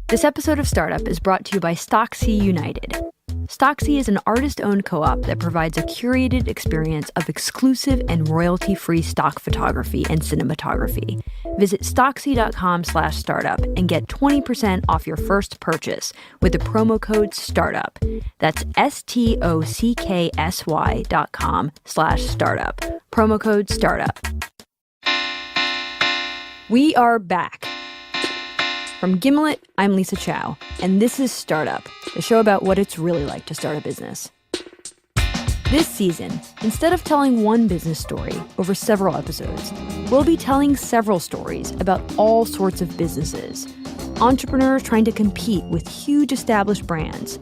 This episode of Startup is brought to you by Stocksy United. Stocksy is an artist-owned co-op that provides a curated experience of exclusive and royalty-free stock photography and cinematography. Visit Stocksy.com/startup and get 20% off your first purchase with the promo code STARTUP. That's STOCKSY.com/startup. Promo code STARTUP. We are back. From Gimlet, I'm Lisa Chow, and this is Startup, the show about what it's really like to start a business. This season, instead of telling one business story over several episodes, we'll be telling several stories about all sorts of businesses. Entrepreneurs trying to compete with huge established brands.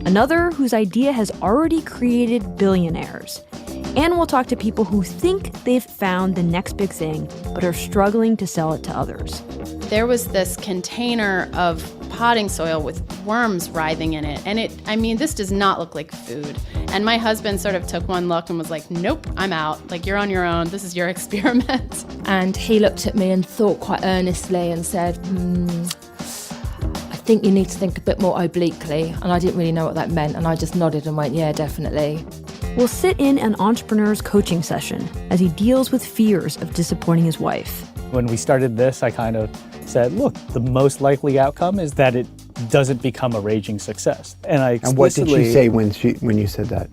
Another whose idea has already created billionaires. And we'll talk to people who think they've found the next big thing, but are struggling to sell it to others. There was this container of potting soil with worms writhing in it. And this does not look like food. And my husband sort of took one look and was like, nope, I'm out. Like, you're on your own. This is your experiment. And he looked at me and thought quite earnestly and said, I think you need to think a bit more obliquely. And I didn't really know what that meant. And I just nodded and went, yeah, definitely. We'll sit in an entrepreneur's coaching session as he deals with fears of disappointing his wife. When we started this, I kind of said, look, the most likely outcome is that it doesn't become a raging success. And I explicitly... And what did she say when you said that?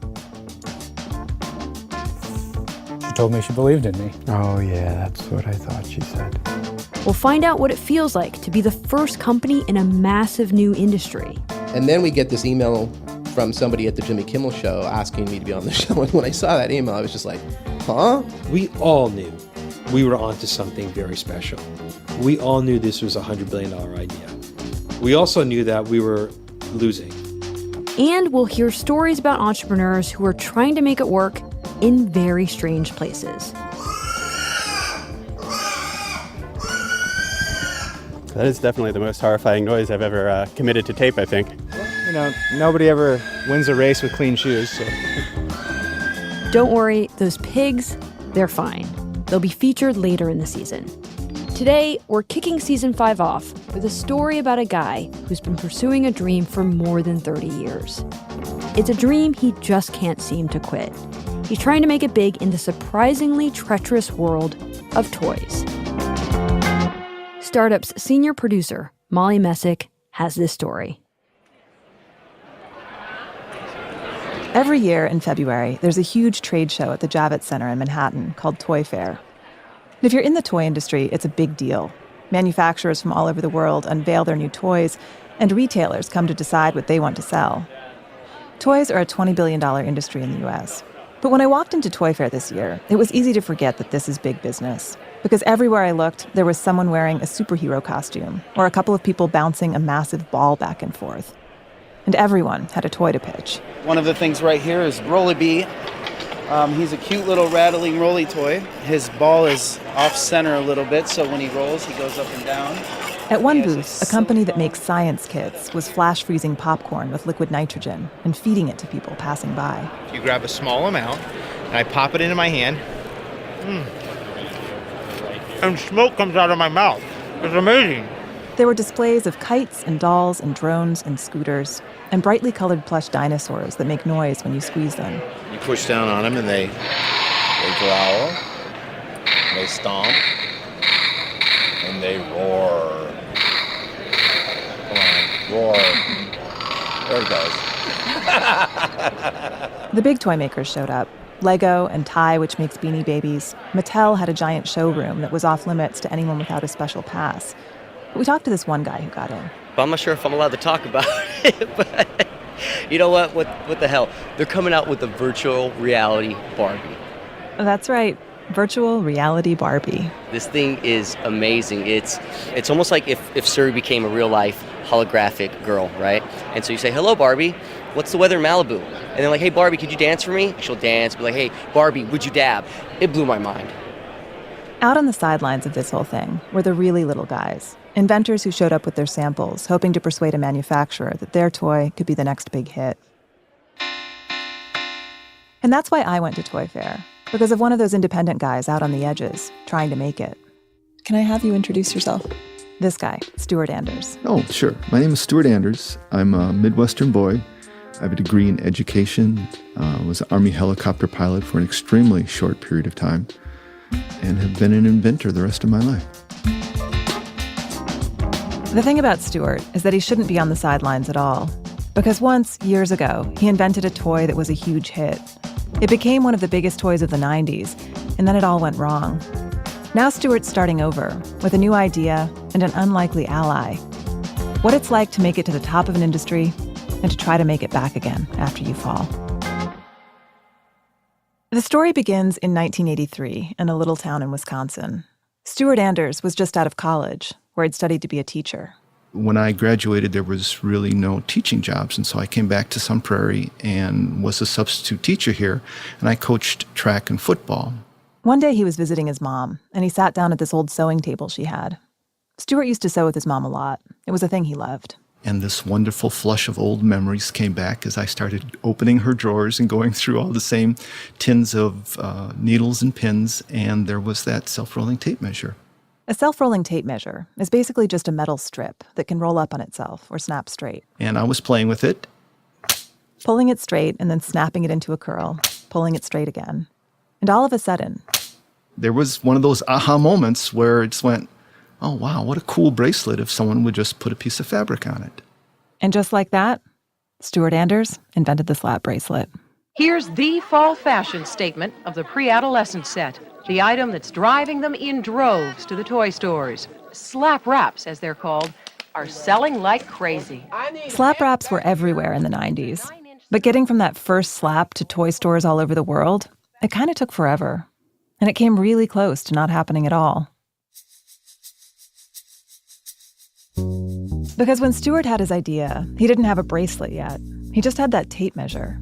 She told me she believed in me. Oh, yeah, that's what I thought she said. We'll find out what it feels like to be the first company in a massive new industry. And then we get this email from somebody at the Jimmy Kimmel Show asking me to be on the show. And when I saw that email, I was just like, huh? We all knew we were onto something very special. We all knew this was a $100 billion idea. We also knew that we were losing. And we'll hear stories about entrepreneurs who are trying to make it work in very strange places. That is definitely the most horrifying noise I've ever committed to tape, I think. You know, nobody ever wins a race with clean shoes. So. Don't worry, those pigs, they're fine. They'll be featured later in the season. Today, we're kicking season 5 off with a story about a guy who's been pursuing a dream for more than 30 years. It's a dream he just can't seem to quit. He's trying to make it big in the surprisingly treacherous world of toys. Startup's senior producer, Molly Messick, has this story. Every year in February, there's a huge trade show at the Javits Center in Manhattan called Toy Fair. And if you're in the toy industry, it's a big deal. Manufacturers from all over the world unveil their new toys, and retailers come to decide what they want to sell. Toys are a $20 billion industry in the U.S. But when I walked into Toy Fair this year, it was easy to forget that this is big business. Because everywhere I looked, there was someone wearing a superhero costume, or a couple of people bouncing a massive ball back and forth. And everyone had a toy to pitch. One of the things right here is Rolly Bee. He's a cute little rattling rolly toy. His ball is off-center a little bit, so when he rolls, he goes up and down. At one booth, a company that makes science kits was flash freezing popcorn with liquid nitrogen and feeding it to people passing by. You grab a small amount, and I pop it into my hand. And smoke comes out of my mouth. It's amazing. There were displays of kites and dolls and drones and scooters and brightly colored plush dinosaurs that make noise when you squeeze them. You push down on them and they growl, they stomp, and they roar. Come on, roar. There it goes. The big toy makers showed up. Lego and Ty, which makes Beanie Babies. Mattel had a giant showroom that was off limits to anyone without a special pass. But we talked to this one guy who got in. I'm not sure if I'm allowed to talk about it, but you know what? What the hell? They're coming out with a virtual reality Barbie. That's right. Virtual reality Barbie. This thing is amazing. It's almost like if Suri became a real-life holographic girl, right? And so you say, hello, Barbie. What's the weather in Malibu? And they're like, hey, Barbie, could you dance for me? She'll dance. Be like, hey, Barbie, would you dab? It blew my mind. Out on the sidelines of this whole thing were the really little guys, inventors who showed up with their samples, hoping to persuade a manufacturer that their toy could be the next big hit. And that's why I went to Toy Fair, because of one of those independent guys out on the edges, trying to make it. Can I have you introduce yourself? This guy, Stuart Anders. Oh, sure. My name is Stuart Anders. I'm a Midwestern boy. I have a degree in education, was an Army helicopter pilot for an extremely short period of time, and have been an inventor the rest of my life. The thing about Stuart is that he shouldn't be on the sidelines at all. Because once, years ago, he invented a toy that was a huge hit. It became one of the biggest toys of the 90s, and then it all went wrong. Now Stuart's starting over with a new idea and an unlikely ally. What it's like to make it to the top of an industry and to try to make it back again after you fall. The story begins in 1983 in a little town in Wisconsin. Stuart Anders was just out of college, where he'd studied to be a teacher. When I graduated, there was really no teaching jobs, and so I came back to Sun Prairie and was a substitute teacher here, and I coached track and football. One day he was visiting his mom, and he sat down at this old sewing table she had. Stuart used to sew with his mom a lot. It was a thing he loved. And this wonderful flush of old memories came back as I started opening her drawers and going through all the same tins of needles and pins, and there was that self-rolling tape measure. A self-rolling tape measure is basically just a metal strip that can roll up on itself or snap straight. And I was playing with it. Pulling it straight and then snapping it into a curl, pulling it straight again. And all of a sudden, there was one of those aha moments where it just went, oh, wow, what a cool bracelet if someone would just put a piece of fabric on it. And just like that, Stuart Anders invented the slap bracelet. Here's the fall fashion statement of the pre-adolescent set, the item that's driving them in droves to the toy stores. Slap wraps, as they're called, are selling like crazy. Slap wraps were everywhere in the 90s. But getting from that first slap to toy stores all over the world, it kind of took forever. And it came really close to not happening at all. Because when Stuart had his idea, he didn't have a bracelet yet. He just had that tape measure.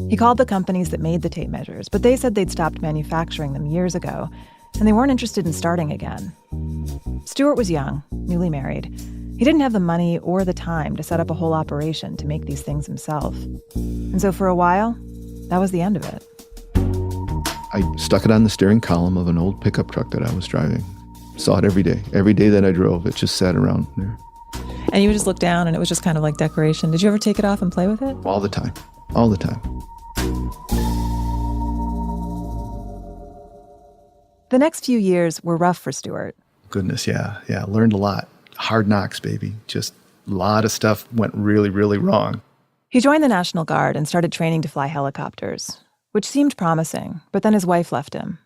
He called the companies that made the tape measures, but they said they'd stopped manufacturing them years ago, and they weren't interested in starting again. Stuart was young, newly married. He didn't have the money or the time to set up a whole operation to make these things himself. And so for a while, that was the end of it. I stuck it on the steering column of an old pickup truck that I was driving. Saw it every day. Every day that I drove, it just sat around there. And you would just look down and it was just kind of like decoration. Did you ever take it off and play with it? All the time. All the time. The next few years were rough for Stuart. Goodness, yeah. Learned a lot. Hard knocks, baby. Just a lot of stuff went really, really wrong. He joined the National Guard and started training to fly helicopters, which seemed promising, but then his wife left him.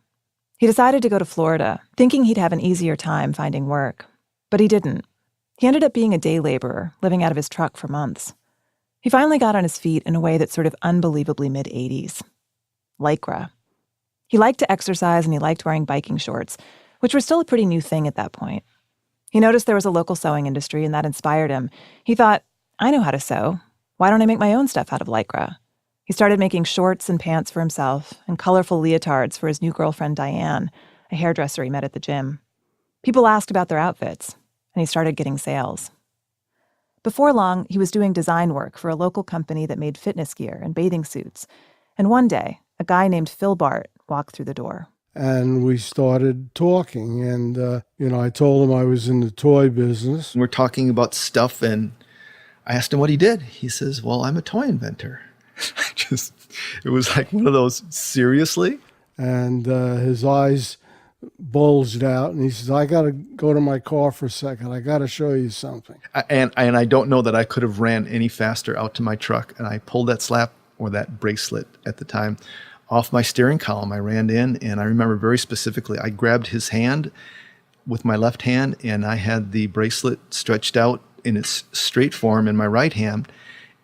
He decided to go to Florida, thinking he'd have an easier time finding work. But he didn't. He ended up being a day laborer, living out of his truck for months. He finally got on his feet in a way that's sort of unbelievably mid-80s. Lycra. He liked to exercise and he liked wearing biking shorts, which were still a pretty new thing at that point. He noticed there was a local sewing industry and that inspired him. He thought, I know how to sew. Why don't I make my own stuff out of Lycra? He started making shorts and pants for himself and colorful leotards for his new girlfriend Diane, a hairdresser he met at the gym. People asked about their outfits, and he started getting sales. Before long, he was doing design work for a local company that made fitness gear and bathing suits. And one day, a guy named Phil Bart walked through the door. And we started talking, and, I told him I was in the toy business. We're talking about stuff, and I asked him what he did. He says, well, I'm a toy inventor. It was like one of those, seriously? And his eyes bulged out, and he says, I got to go to my car for a second. I got to show you something. And I don't know that I could have ran any faster out to my truck, and I pulled that slap, or that bracelet at the time, off my steering column. I ran in, and I remember very specifically, I grabbed his hand with my left hand, and I had the bracelet stretched out in its straight form in my right hand,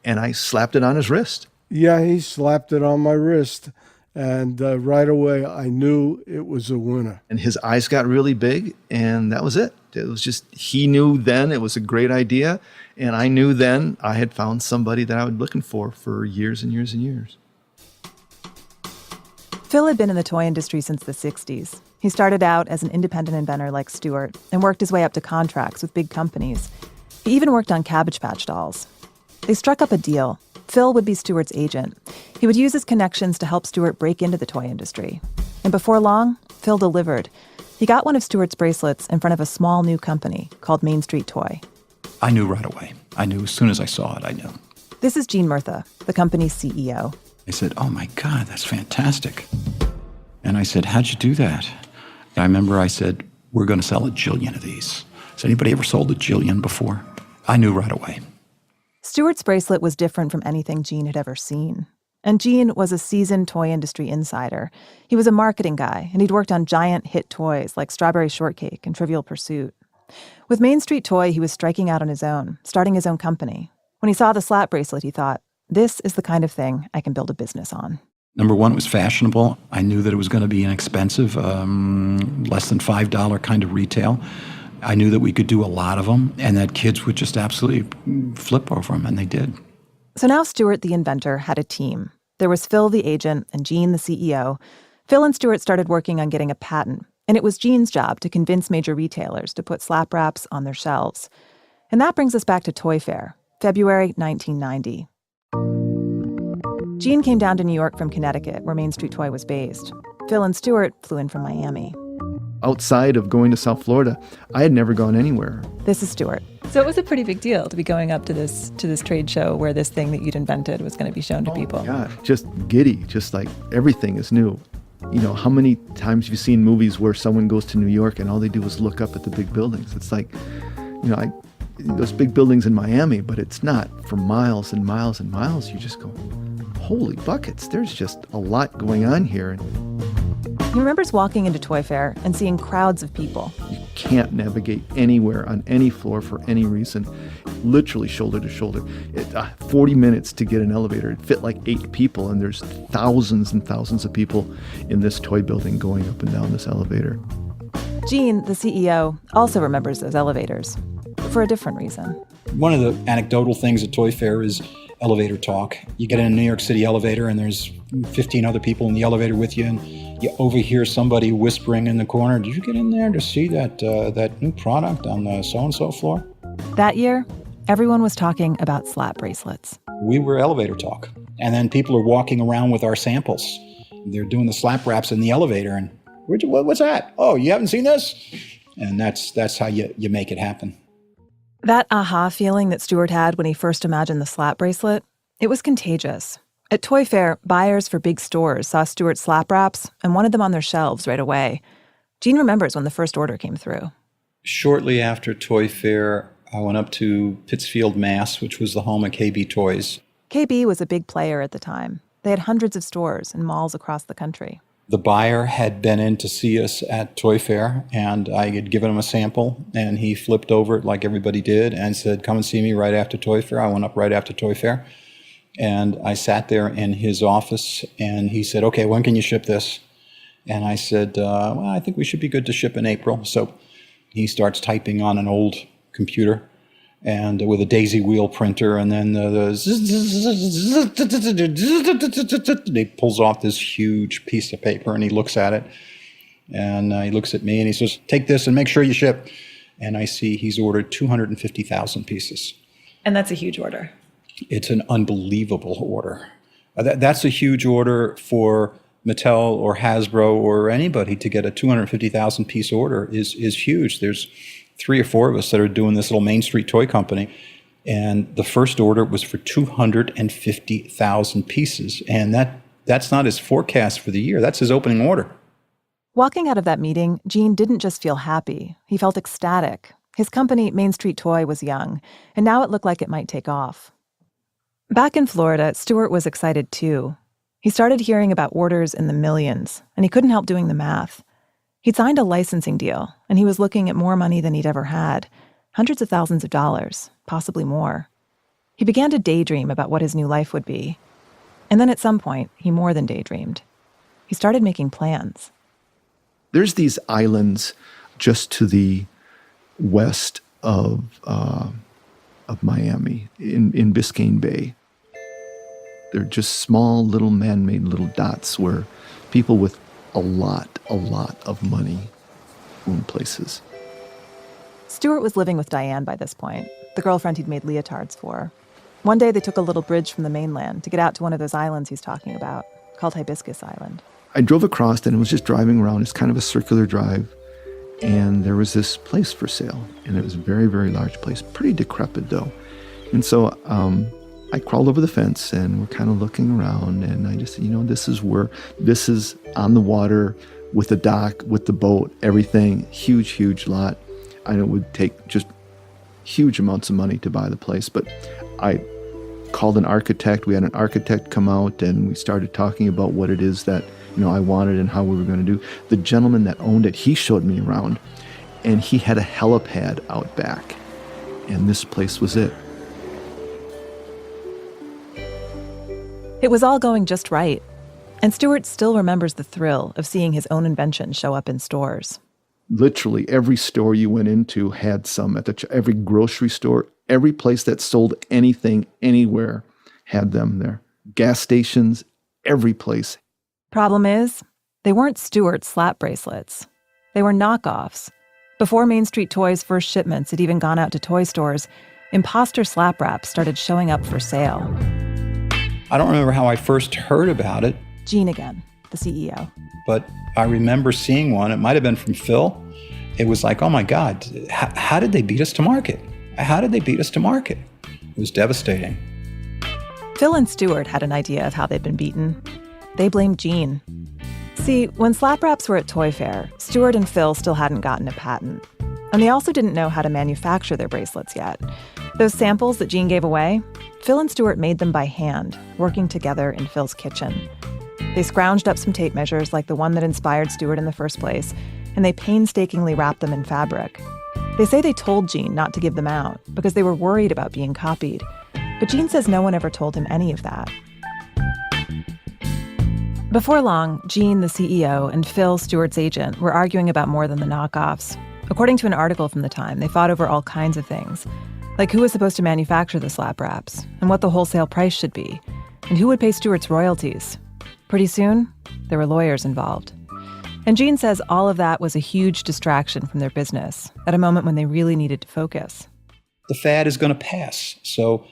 and I slapped it on his wrist. Yeah, he slapped it on my wrist, and right away I knew it was a winner. And his eyes got really big, and that was it. It was just, he knew then it was a great idea, and I knew then I had found somebody that I was looking for years and years and years. Phil had been in the toy industry since the 60s. He started out as an independent inventor like Stuart and worked his way up to contracts with big companies. He even worked on Cabbage Patch dolls. They struck up a deal. Phil would be Stuart's agent. He would use his connections to help Stuart break into the toy industry. And before long, Phil delivered. He got one of Stuart's bracelets in front of a small new company called Main Street Toy. I knew right away. I knew as soon as I saw it, I knew. This is Gene Murtha, the company's CEO. I said, oh my God, that's fantastic. And I said, how'd you do that? I remember I said, we're going to sell 1 jillion of these. Has anybody ever sold 1 jillion before? I knew right away. Stuart's bracelet was different from anything Gene had ever seen. And Gene was a seasoned toy industry insider. He was a marketing guy, and he'd worked on giant hit toys like Strawberry Shortcake and Trivial Pursuit. With Main Street Toy, he was striking out on his own, starting his own company. When he saw the slap bracelet, he thought, this is the kind of thing I can build a business on. Number one, it was fashionable. I knew that it was going to be inexpensive, less than $5 kind of retail. I knew that we could do a lot of them and that kids would just absolutely flip over them, and they did. So now Stuart, the inventor, had a team. There was Phil, the agent, and Gene, the CEO. Phil and Stuart started working on getting a patent, and it was Gene's job to convince major retailers to put slap wraps on their shelves. And that brings us back to Toy Fair, February 1990. Gene came down to New York from Connecticut, where Main Street Toy was based. Phil and Stuart flew in from Miami. Outside of going to South Florida, I had never gone anywhere. This is Stuart. So it was a pretty big deal to be going up to this trade show where this thing that you'd invented was going to be shown to people. Yeah, just giddy, just like everything is new. You know, how many times have you seen movies where someone goes to New York and all they do is look up at the big buildings? It's like, you know, those big buildings in Miami, but it's not for miles and miles and miles. You just go, holy buckets, there's just a lot going on here. He remembers walking into Toy Fair and seeing crowds of people. You can't navigate anywhere on any floor for any reason, literally shoulder to shoulder. 40 minutes to get an elevator. It fit like 8 people, and there's thousands and thousands of people in this toy building going up and down this elevator. Gene, the CEO, also remembers those elevators, but for a different reason. One of the anecdotal things at Toy Fair is elevator talk. You get in a New York City elevator and there's 15 other people in the elevator with you, and you overhear somebody whispering in the corner, did you get in there to see that new product on the so-and-so floor? That year, everyone was talking about slap bracelets. We were elevator talk. And then people are walking around with our samples. They're doing the slap wraps in the elevator, and what's that? Oh, you haven't seen this? And that's how you make it happen. That aha feeling that Stuart had when he first imagined the slap bracelet, it was contagious. At Toy Fair, buyers for big stores saw Stuart's slap wraps and wanted them on their shelves right away. Gene remembers when the first order came through. Shortly after Toy Fair, I went up to Pittsfield, Mass., which was the home of KB Toys. KB was a big player at the time. They had hundreds of stores and malls across the country. The buyer had been in to see us at Toy Fair, and I had given him a sample, and he flipped over it like everybody did and said, come and see me right after Toy Fair. I went up right after Toy Fair, and I sat there in his office, and he said, okay, when can you ship this? And I said, well, I think we should be good to ship in April. So he starts typing on an old computer, and with a daisy wheel printer, and then he pulls off this huge piece of paper, and he looks at it, and he looks at me, and he says, take this and make sure you ship. And I see he's ordered 250,000 pieces. And that's a huge order. It's an unbelievable order. That's a huge order for Mattel or Hasbro or anybody. To get a 250,000 piece order is huge. There's 3 or 4 of us that are doing this little Main Street toy company. And the first order was for 250,000 pieces. And that's not his forecast for the year. That's his opening order. Walking out of that meeting, Gene didn't just feel happy. He felt ecstatic. His company, Main Street Toy, was young, and now it looked like it might take off. Back in Florida, Stuart was excited too. He started hearing about orders in the millions, and he couldn't help doing the math. He'd signed a licensing deal, and he was looking at more money than he'd ever had, hundreds of thousands of dollars, possibly more. He began to daydream about what his new life would be. And then at some point, he more than daydreamed. He started making plans. There's these islands just to the west of Miami, in Biscayne Bay. They're just small little man-made little dots where people with a lot of money own places. Stuart was living with Diane by this point, the girlfriend he'd made leotards for. One day they took a little bridge from the mainland to get out to one of those islands he's talking about, called Hibiscus Island. I drove across and it was just driving around. It's kind of a circular drive. and there was this place for sale, and it was a very, very large place, pretty decrepit though. And so I crawled over the fence, and we're kind of looking around, and I just, this is on the water with the dock, with the boat, everything, huge, huge lot. I know it would take just huge amounts of money to buy the place, but I called an architect. We had an architect come out, and we started talking about what it is that I wanted and how we were going to do. The gentleman that owned it, he showed me around, and he had a helipad out back, and this place was it. It was all going just right, and Stuart still remembers the thrill of seeing his own invention show up in stores. Literally every store you went into had some. Every grocery store, every place that sold anything, anywhere, had them there. Gas stations, every place. Problem is, they weren't Stuart's slap bracelets. They were knockoffs. Before Main Street Toys' first shipments had even gone out to toy stores, imposter slap wraps started showing up for sale. I don't remember how I first heard about it. Gene again, the CEO. But I remember seeing one. It might have been from Phil. It was like, oh my God, how did they beat us to market? How did they beat us to market? It was devastating. Phil and Stuart had an idea of how they'd been beaten. They blamed Gene. See, when slap wraps were at Toy Fair, Stuart and Phil still hadn't gotten a patent. And they also didn't know how to manufacture their bracelets yet. Those samples that Gene gave away, Phil and Stuart made them by hand, working together in Phil's kitchen. They scrounged up some tape measures like the one that inspired Stuart in the first place, and they painstakingly wrapped them in fabric. They say they told Gene not to give them out because they were worried about being copied. But Gene says no one ever told him any of that. Before long, Gene, the CEO, and Phil, Stuart's agent, were arguing about more than the knockoffs. According to an article from the time, they fought over all kinds of things, like who was supposed to manufacture the slap wraps, and what the wholesale price should be, and who would pay Stuart's royalties. Pretty soon, there were lawyers involved. And Gene says all of that was a huge distraction from their business at a moment when they really needed to focus. The fad is going to pass. So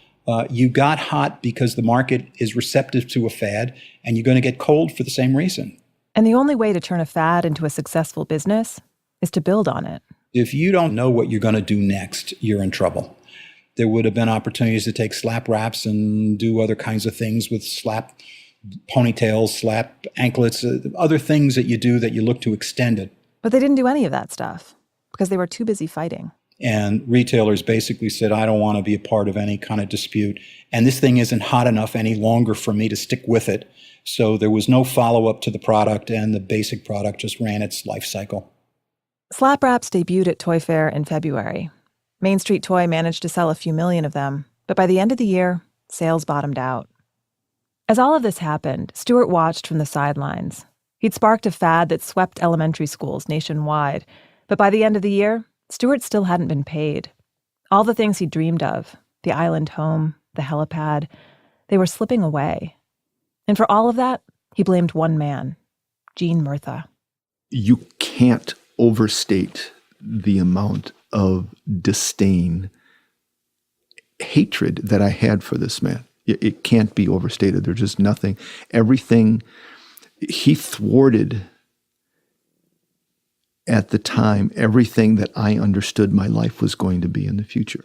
you got hot because the market is receptive to a fad, and you're going to get cold for the same reason. And the only way to turn a fad into a successful business is to build on it. If you don't know what you're going to do next, you're in trouble. There would have been opportunities to take slap wraps and do other kinds of things with slap ponytails, slap anklets, other things that you do that you look to extend it. But they didn't do any of that stuff because they were too busy fighting. And retailers basically said, I don't want to be a part of any kind of dispute. And this thing isn't hot enough any longer for me to stick with it. So there was no follow-up to the product, and the basic product just ran its life cycle. Slap wraps debuted at Toy Fair in February. Main Street Toy managed to sell a few million of them, but by the end of the year, sales bottomed out. As all of this happened, Stuart watched from the sidelines. He'd sparked a fad that swept elementary schools nationwide, but by the end of the year, Stuart still hadn't been paid. All the things he dreamed of, the island home, the helipad, they were slipping away. And for all of that, he blamed one man, Gene Murtha. You can't overstate the amount of disdain, hatred that I had for this man. It can't be overstated. There's just nothing. Everything he thwarted at the time, everything that I understood my life was going to be in the future.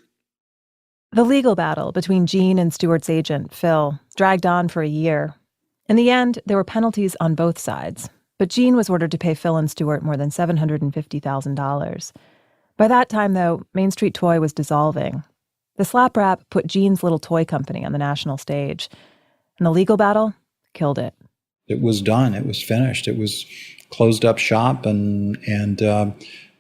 The legal battle between Gene and Stuart's agent, Phil, dragged on for a year. In the end, there were penalties on both sides, but Gene was ordered to pay Phil and Stuart more than $750,000. By that time, though, Main Street Toy was dissolving. The slap rap put Gene's little toy company on the national stage, and the legal battle killed it. It was done. It was finished. It was closed up shop, and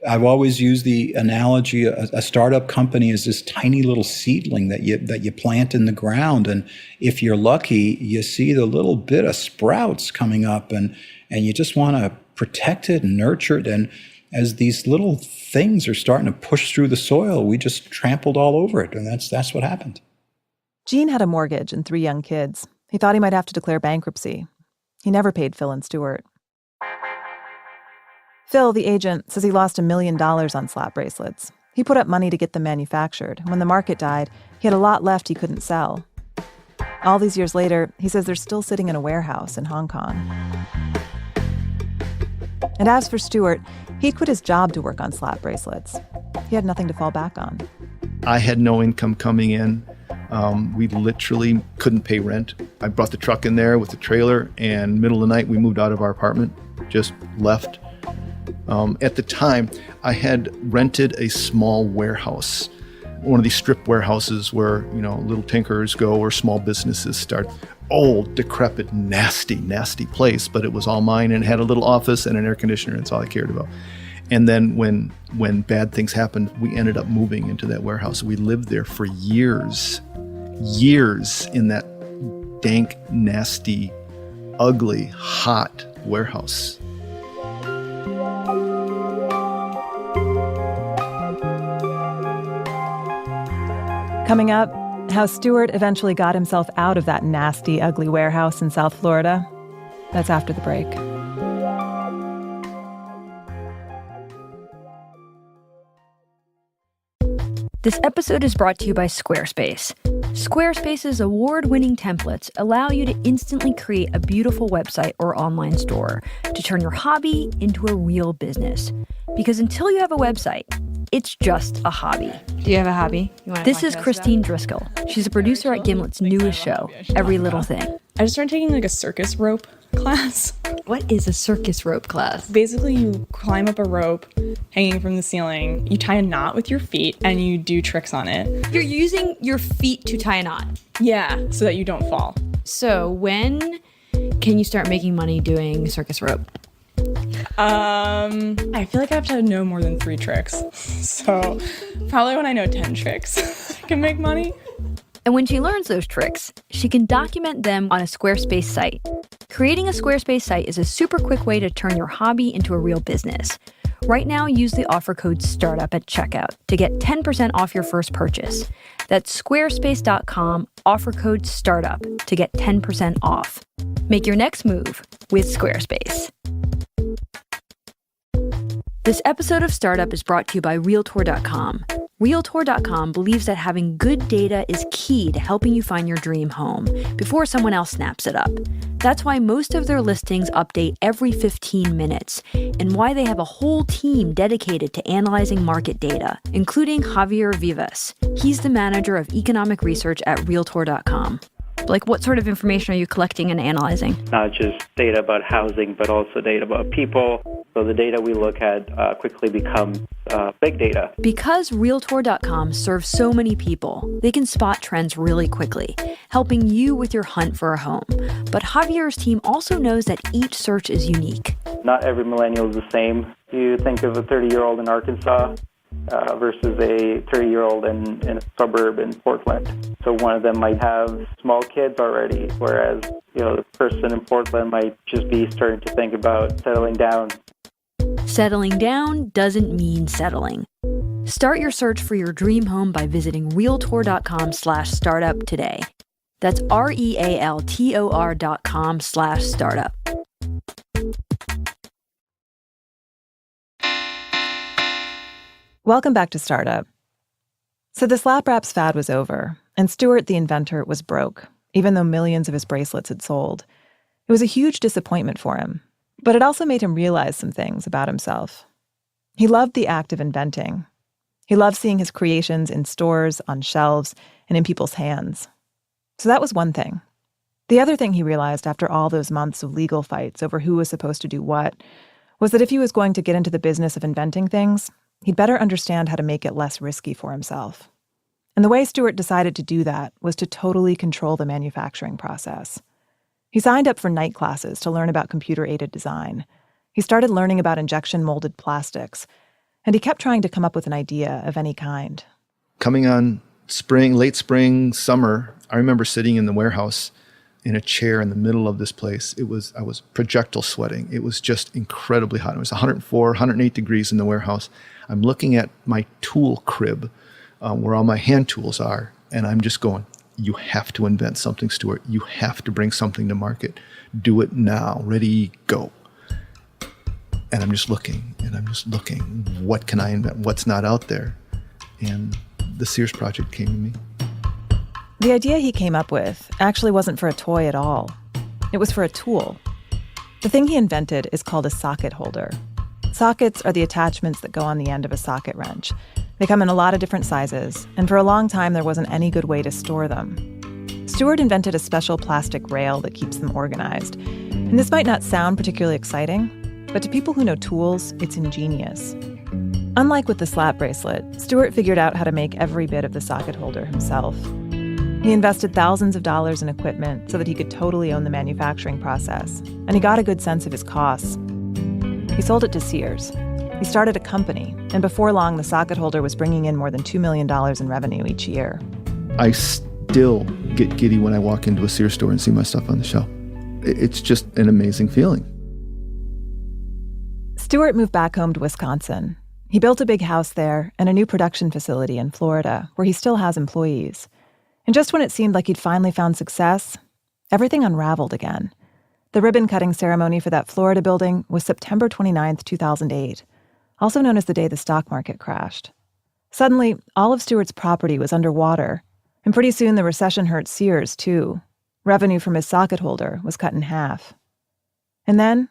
I've always used the analogy: a startup company is this tiny little seedling that you plant in the ground, and if you're lucky, you see the little bit of sprouts coming up, and you just want to protect it and nurture it. And as these little things are starting to push through the soil, we just trampled all over it, and that's what happened. Gene had a mortgage and 3 young kids. He thought he might have to declare bankruptcy. He never paid Phil and Stuart. Phil, the agent, says he lost $1 million on slap bracelets. He put up money to get them manufactured. When the market died, he had a lot left he couldn't sell. All these years later, he says they're still sitting in a warehouse in Hong Kong. And as for Stuart, he'd quit his job to work on slap bracelets. He had nothing to fall back on. I had no income coming in. We literally couldn't pay rent. I brought the truck in there with the trailer, and middle of the night we moved out of our apartment, just left. At the time, I had rented a small warehouse, one of these strip warehouses where, little tinkerers go or small businesses start. Old, decrepit, nasty, nasty place, but it was all mine and it had a little office and an air conditioner. That's all I cared about. And then when bad things happened, we ended up moving into that warehouse. We lived there for years in that dank, nasty, ugly, hot warehouse. Coming up, how Stuart eventually got himself out of that nasty, ugly warehouse in South Florida. That's after the break. This episode is brought to you by Squarespace. Squarespace's award-winning templates allow you to instantly create a beautiful website or online store to turn your hobby into a real business. Because until you have a website, it's just a hobby. Do you have a hobby? This is Christine Driscoll. She's a producer at Gimlet's newest show, Every Little Thing. I just started taking a circus rope class. What is a circus rope class? Basically, you climb up a rope hanging from the ceiling, you tie a knot with your feet, and you do tricks on it. You're using your feet to tie a knot? Yeah, so that you don't fall. So when can you start making money doing circus rope? I feel like I have to know more than 3 tricks. So probably when I know 10 tricks, I can make money. And when she learns those tricks, she can document them on a Squarespace site. Creating a Squarespace site is a super quick way to turn your hobby into a real business. Right now, use the offer code STARTUP at checkout to get 10% off your first purchase. That's squarespace.com, offer code STARTUP to get 10% off. Make your next move with Squarespace. This episode of Startup is brought to you by Realtor.com. Realtor.com believes that having good data is key to helping you find your dream home before someone else snaps it up. That's why most of their listings update every 15 minutes, and why they have a whole team dedicated to analyzing market data, including Javier Vivas. He's the manager of economic research at Realtor.com. Like, what sort of information are you collecting and analyzing? Not just data about housing, but also data about people. So the data we look at quickly becomes big data. Because Realtor.com serves so many people, they can spot trends really quickly, helping you with your hunt for a home. But Javier's team also knows that each search is unique. Not every millennial is the same. You think of a 30-year-old in Arkansas versus a 30-year-old in a suburb in Portland. So one of them might have small kids already, whereas the person in Portland might just be starting to think about settling down. Settling down doesn't mean settling. Start your search for your dream home by visiting Realtor.com/startup today. That's REALTOR.com/startup. Welcome back to Startup. So the slap wraps fad was over, and Stuart, the inventor, was broke, even though millions of his bracelets had sold. It was a huge disappointment for him, but it also made him realize some things about himself. He loved the act of inventing. He loved seeing his creations in stores, on shelves, and in people's hands. So that was one thing. The other thing he realized after all those months of legal fights over who was supposed to do what was that if he was going to get into the business of inventing things, he'd better understand how to make it less risky for himself. And the way Stuart decided to do that was to totally control the manufacturing process. He signed up for night classes to learn about computer-aided design. He started learning about injection-molded plastics, and he kept trying to come up with an idea of any kind. Coming on spring, late spring, summer, I remember sitting in the warehouse in a chair in the middle of this place. I was projectile sweating. It was just incredibly hot. It was 104, 108 degrees in the warehouse. I'm looking at my tool crib where all my hand tools are, and I'm just going, you have to invent something, Stuart. You have to bring something to market. Do it now. Ready, go. And I'm just looking, What can I invent? What's not out there? And the Sears project came to me. The idea he came up with actually wasn't for a toy at all. It was for a tool. The thing he invented is called a socket holder. Sockets are the attachments that go on the end of a socket wrench. They come in a lot of different sizes, and for a long time there wasn't any good way to store them. Stuart invented a special plastic rail that keeps them organized. And this might not sound particularly exciting, but to people who know tools, it's ingenious. Unlike with the slap bracelet, Stuart figured out how to make every bit of the socket holder himself. He invested thousands of dollars in equipment so that he could totally own the manufacturing process, and he got a good sense of his costs. He sold it to Sears. He started a company, and before long, the socket holder was bringing in more than $2 million in revenue each year. I still get giddy when I walk into a Sears store and see my stuff on the shelf. It's just an amazing feeling. Stuart moved back home to Wisconsin. He built a big house there and a new production facility in Florida, where he still has employees. And just when it seemed like he'd finally found success, everything unraveled again. The ribbon-cutting ceremony for that Florida building was September 29th, 2008, also known as the day the stock market crashed. Suddenly, all of Stuart's property was underwater, and pretty soon the recession hurt Sears, too. Revenue from his socket holder was cut in half. And then,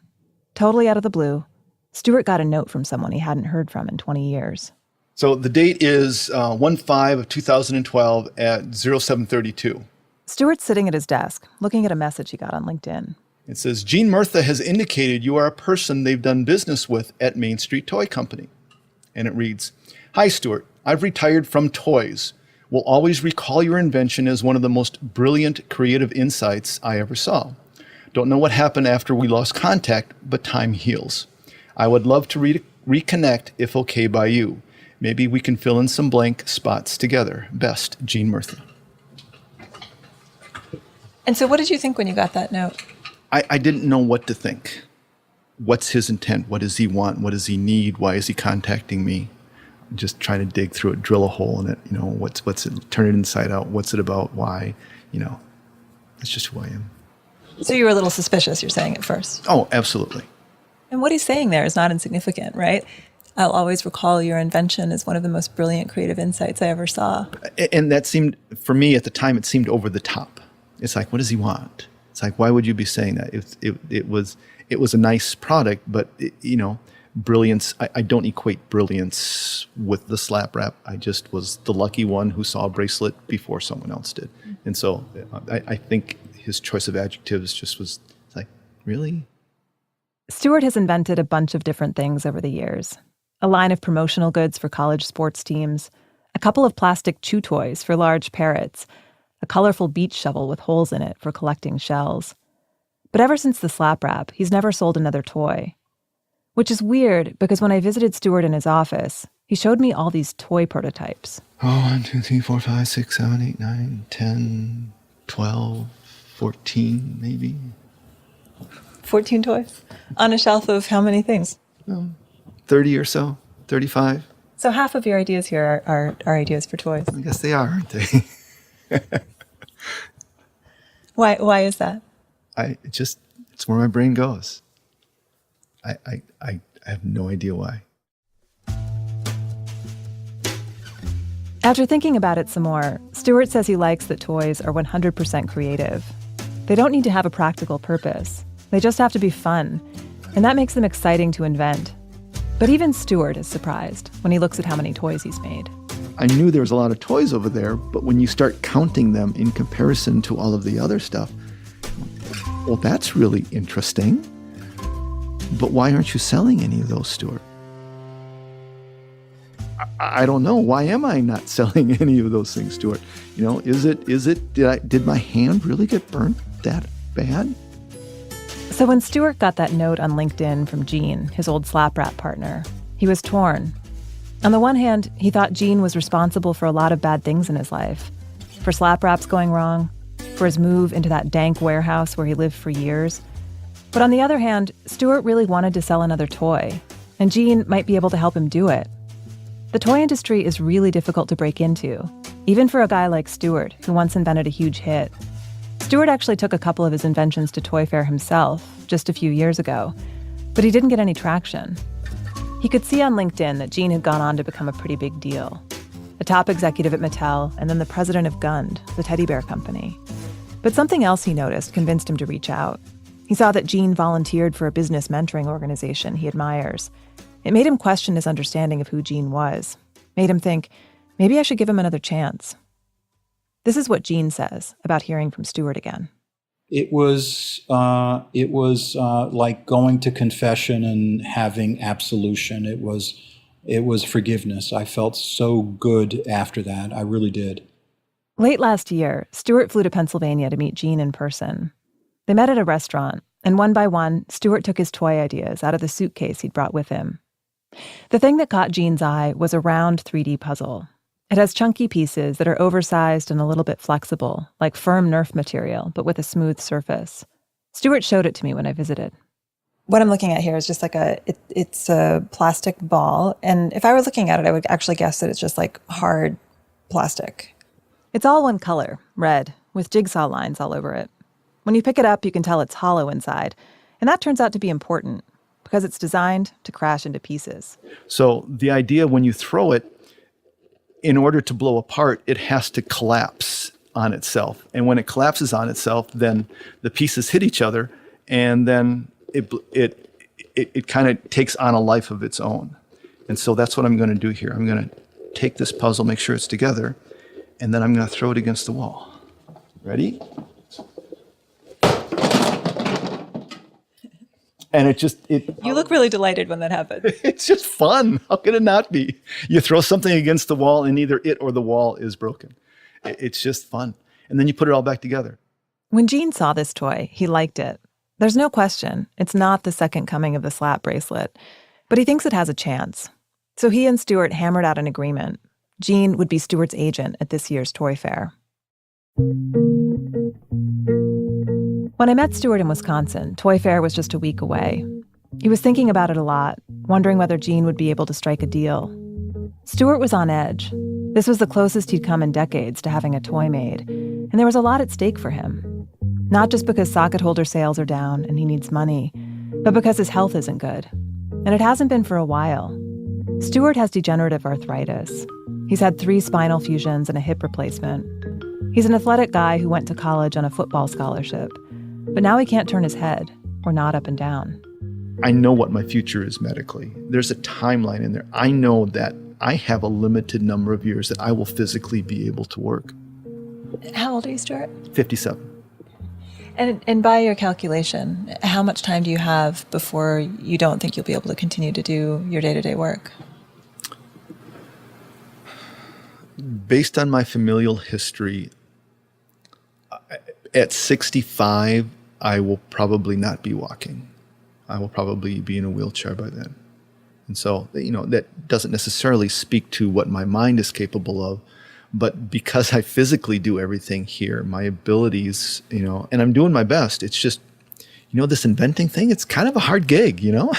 totally out of the blue, Stuart got a note from someone he hadn't heard from in 20 years. So the date is 1/5 of 2012 at 07:32. Stuart's sitting at his desk, looking at a message he got on LinkedIn. It says, Jean Murtha has indicated you are a person they've done business with at Main Street Toy Company. And it reads, Hi, Stuart. I've retired from toys. Will always recall your invention as one of the most brilliant creative insights I ever saw. Don't know what happened after we lost contact, but time heals. I would love to reconnect if okay by you. Maybe we can fill in some blank spots together. Best, Jean Murtha. And so what did you think when you got that note? I didn't know what to think. What's his intent? What does he want? What does he need? Why is he contacting me? Just trying to dig through it, drill a hole in it. You know, what's it? Turn it inside out. What's it about? Why? You know, that's just who I am. So you were a little suspicious, you're saying at first. Oh, absolutely. And what he's saying there is not insignificant, right? I'll always recall your invention as one of the most brilliant creative insights I ever saw. And that seemed, for me at the time, it seemed over the top. It's like, what does he want? It's like, why would you be saying that? It was a nice product, but brilliance. I don't equate brilliance with the slap wrap. I just was the lucky one who saw a bracelet before someone else did, and so I think his choice of adjectives just was like, really. Stuart has invented a bunch of different things over the years. A line of promotional goods for college sports teams, a couple of plastic chew toys for large parrots, a colorful beach shovel with holes in it for collecting shells. But ever since the slap wrap, he's never sold another toy. Which is weird, because when I visited Stuart in his office, he showed me all these toy prototypes. 1, 2, 3, 4, 5, 6, 7, 8, 9, 10, 12, 14, maybe. 14 toys? On a shelf of how many things? 30 or so, 35. So half of your ideas here are ideas for toys. I guess they are, aren't they? Why is that? It's where my brain goes. I have no idea why. After thinking about it some more, Stuart says he likes that toys are 100% creative. They don't need to have a practical purpose. They just have to be fun, and that makes them exciting to invent. But even Stuart is surprised when he looks at how many toys he's made. I knew there was a lot of toys over there, but when you start counting them in comparison to all of the other stuff, well, that's really interesting. But why aren't you selling any of those, Stuart? I don't know. Why am I not selling any of those things, Stuart? Did my hand really get burnt that bad? So when Stuart got that note on LinkedIn from Jean, his old slap wrap partner, he was torn. On the one hand, he thought Jean was responsible for a lot of bad things in his life. For slap wraps going wrong, for his move into that dank warehouse where he lived for years. But on the other hand, Stuart really wanted to sell another toy, and Jean might be able to help him do it. The toy industry is really difficult to break into, even for a guy like Stuart, who once invented a huge hit. Stuart actually took a couple of his inventions to Toy Fair himself, just a few years ago, but he didn't get any traction. He could see on LinkedIn that Jean had gone on to become a pretty big deal. A top executive at Mattel, and then the president of Gund, the teddy bear company. But something else he noticed convinced him to reach out. He He saw that Gene volunteered for a business mentoring organization he admires. It made him question his understanding of who Gene was. Made him think, maybe I should give him another chance. This is what Gene says about hearing from Stuart again. It was like going to confession and having absolution. It was forgiveness. I felt so good after that. I really did. Late last year, Stuart flew to Pennsylvania to meet Gene in person. They met at a restaurant, and one by one, Stuart took his toy ideas out of the suitcase he'd brought with him. The thing that caught Gene's eye was a round 3D puzzle. It has chunky pieces that are oversized and a little bit flexible, like firm Nerf material, but with a smooth surface. Stuart showed it to me when I visited. What I'm looking at here is just like it's a plastic ball. And if I were looking at it, I would actually guess that it's just like hard plastic. It's all one color, red, with jigsaw lines all over it. When you pick it up, you can tell it's hollow inside. And that turns out to be important because it's designed to crash into pieces. So the idea when you throw it, in order to blow apart, it has to collapse on itself. And when it collapses on itself, then the pieces hit each other, and then it kind of takes on a life of its own. And so that's what I'm going to do here. I'm going to take this puzzle, make sure it's together, and then I'm going to throw it against the wall. Ready? And You look really delighted when that happens. It's just fun. How could it not be? You throw something against the wall and either it or the wall is broken. It's just fun. And then you put it all back together. When Gene saw this toy, he liked it. There's no question, it's not the second coming of the slap bracelet, but he thinks it has a chance. So he and Stuart hammered out an agreement. Gene would be Stuart's agent at this year's toy fair. When I met Stuart in Wisconsin, Toy Fair was just a week away. He was thinking about it a lot, wondering whether Gene would be able to strike a deal. Stuart was on edge. This was the closest he'd come in decades to having a toy made, and there was a lot at stake for him. Not just because socket holder sales are down and he needs money, but because his health isn't good. And it hasn't been for a while. Stuart has degenerative arthritis. He's had 3 spinal fusions and a hip replacement. He's an athletic guy who went to college on a football scholarship. But now he can't turn his head or nod up and down. I know what my future is medically. There's a timeline in there. I know that I have a limited number of years that I will physically be able to work. How old are you, Stuart? 57. And by your calculation, how much time do you have before you don't think you'll be able to continue to do your day-to-day work? Based on my familial history, at 65, I will probably not be walking. I will probably be in a wheelchair by then. And so, that doesn't necessarily speak to what my mind is capable of, but because I physically do everything here, my abilities, and I'm doing my best. It's just, this inventing thing, it's kind of a hard gig, The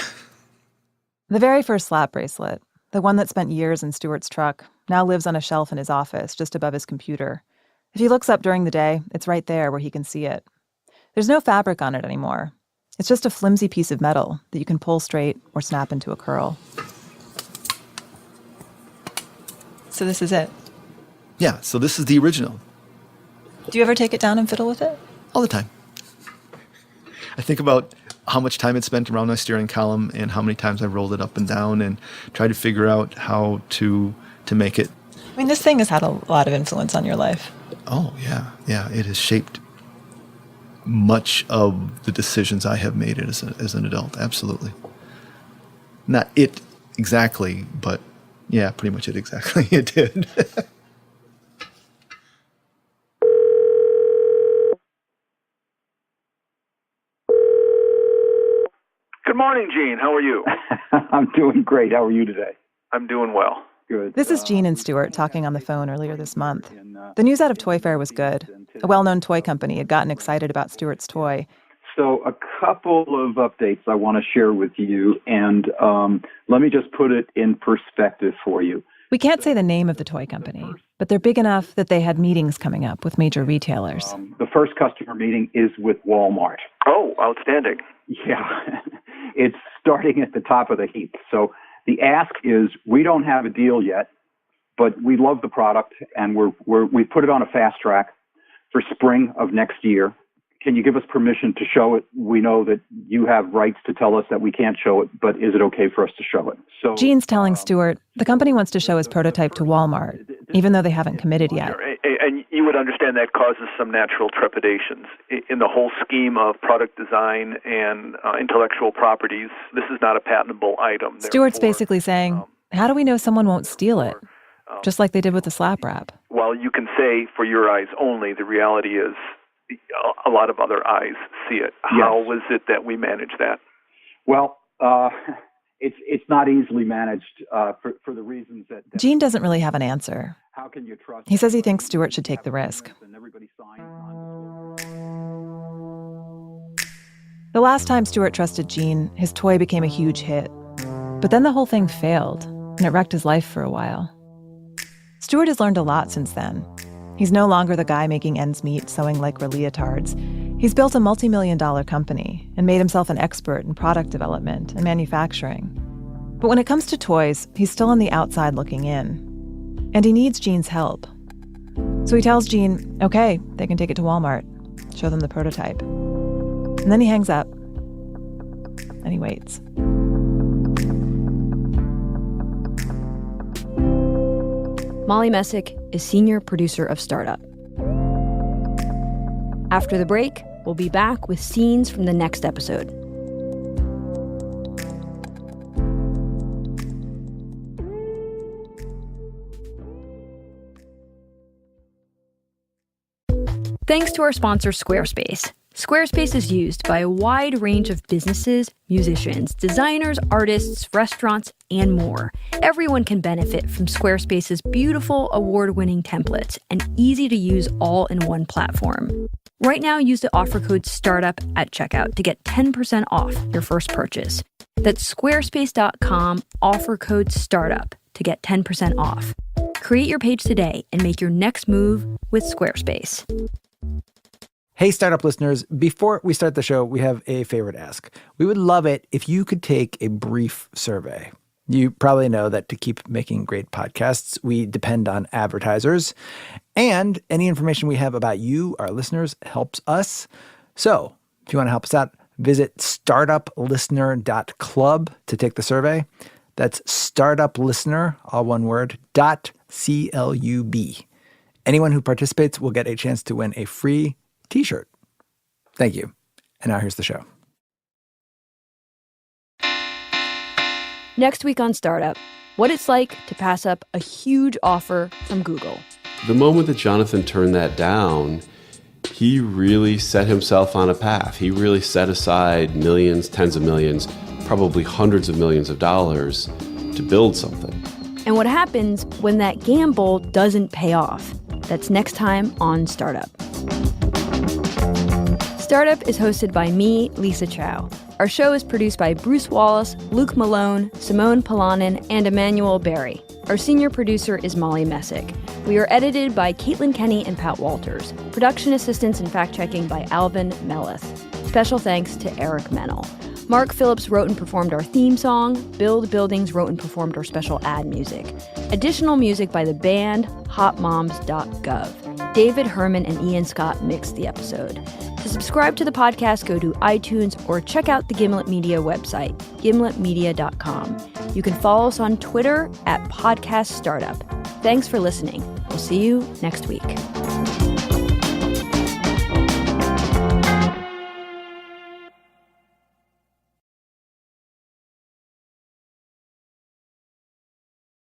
very first slap bracelet, the one that spent years in Stuart's truck, now lives on a shelf in his office just above his computer. If he looks up during the day, it's right there where he can see it. There's no fabric on it anymore. It's just a flimsy piece of metal that you can pull straight or snap into a curl. So this is it? Yeah, so this is the original. Do you ever take it down and fiddle with it? All the time. I think about how much time it spent around my steering column and how many times I rolled it up and down and tried to figure out how to make it. I mean, this thing has had a lot of influence on your life. Oh, yeah. Yeah, it has shaped much of the decisions I have made as an adult, absolutely. Not it exactly, but yeah, pretty much it exactly. It did. Good morning, Gene. How are you? I'm doing great. How are you today? I'm doing well. Good. This is Gene and Stuart talking on the phone earlier this month. The news out of Toy Fair was good. A well-known toy company had gotten excited about Stuart's toy. So a couple of updates I want to share with you, and let me just put it in perspective for you. We can't say the name of the toy company, but they're big enough that they had meetings coming up with major retailers. The first customer meeting is with Walmart. Oh, outstanding. Yeah, it's starting at the top of the heap. So the ask is, we don't have a deal yet, but we love the product, and we put it on a fast track for spring of next year. can you give us permission to show it? We know that you have rights to tell us that we can't show it, but is it okay for us to show it? So Gene's telling Stuart the company wants to show his prototype to Walmart, even though they haven't committed yet. And you would understand that causes some natural trepidations. In the whole scheme of product design and intellectual properties, this is not a patentable item. Stuart's basically saying, how do we know someone won't steal it? Just like they did with the slap wrap. While you can say for your eyes only, the reality is a lot of other eyes see it. How was it that we managed that? Well, it's not easily managed for the reasons that Gene doesn't really have an answer. How can you trust? He says he thinks Stuart should take the risk. The last time Stuart trusted Gene, his toy became a huge hit. But then the whole thing failed, and it wrecked his life for a while. Stuart has learned a lot since then. He's no longer the guy making ends meet sewing Lycra leotards. He's built a multi-million-dollar company and made himself an expert in product development and manufacturing. But when it comes to toys, he's still on the outside looking in. And he needs Gene's help. So he tells Gene, okay, they can take it to Walmart, show them the prototype. And then he hangs up, and he waits. Molly Messick is senior producer of StartUp. After the break, we'll be back with scenes from the next episode. Thanks to our sponsor, Squarespace. Squarespace is used by a wide range of businesses, musicians, designers, artists, restaurants, and more. Everyone can benefit from Squarespace's beautiful, award-winning templates and easy-to-use all-in-one platform. Right now, use the offer code STARTUP at checkout to get 10% off your first purchase. That's squarespace.com, offer code STARTUP to get 10% off. Create your page today and make your next move with Squarespace. Hey, Startup listeners, before we start the show, we have a favor to ask. We would love it if you could take a brief survey. You probably know that to keep making great podcasts, we depend on advertisers. And any information we have about you, our listeners, helps us. So if you want to help us out, visit startuplistener.club to take the survey. That's startuplistener, all one word, .club. Anyone who participates will get a chance to win a free T-shirt. Thank you. And now here's the show. Next week on StartUp, what it's like to pass up a huge offer from Google. The moment that Jonathan turned that down, he really set himself on a path. He really set aside millions, tens of millions, probably hundreds of millions of dollars to build something. And what happens when that gamble doesn't pay off? That's next time on StartUp. StartUp is hosted by me, Lisa Chow. Our show is produced by Bruce Wallace, Luke Malone, Simone Polanin, and Emmanuel Berry. Our senior producer is Molly Messick. We are edited by Caitlin Kenny and Pat Walters. Production assistance and fact-checking by Alvin Melleth. Special thanks to Eric Mennel. Mark Phillips wrote and performed our theme song. Build Buildings wrote and performed our special ad music. Additional music by the band hotmoms.gov. David Herman and Ian Scott mixed the episode. To subscribe to the podcast, go to iTunes or check out the Gimlet Media website, gimletmedia.com. You can follow us on Twitter @PodcastStartup. Thanks for listening. We'll see you next week.